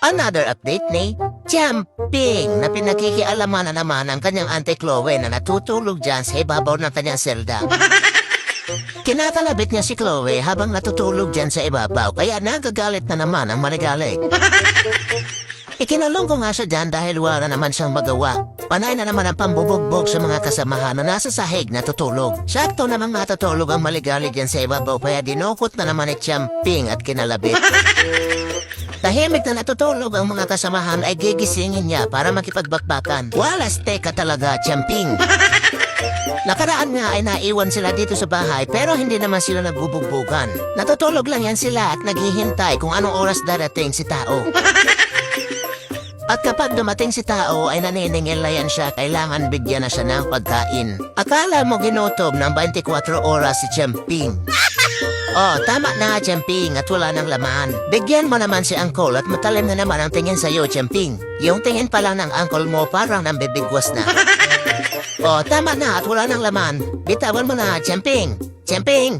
Another update ni Jumping na pinakikialaman na naman ang kanyang Auntie Chloe na natutulog dyan sa ibabaw ng kanyang selda. Kinakalabit niya si Chloe habang natutulog dyan sa ibabaw kaya nagagalit na naman ang manigalig. Ikinalong ko nga siya dyan dahil wala naman siyang magawa. Panay na naman ang pambubugbog sa mga kasamahan na nasa sahig na tutulog. Sakto namang natutulog ang maligalig dyan sa ibabaw kaya dinukot na naman ni Jumping at kinalabit. Tahimik na natutulog ang mga kasamahan ay gigisingin niya para makipagbakbakan. Walas teka talaga, Jumping. Nakaraan nga ay naiwan sila dito sa bahay pero hindi naman sila nagbubugbugan. Natutulog lang yan sila at naghihintay kung anong oras darating si Tao. At kapag dumating si Tao ay naniningil na yan siya, kailangan bigyan na siya ng pagkain. Akala mo ginutom ng 24 oras si Jumping. Oh, tama na Jumping at wala ng laman. Bigyan mo naman si Uncle at matalim na naman ang tingin sa'yo, Jumping. Yung tingin pa lang ng Uncle mo parang nambibigwas na. Oh, tama na at wala ng laman. Bitawan mo na, Jumping. Jumping!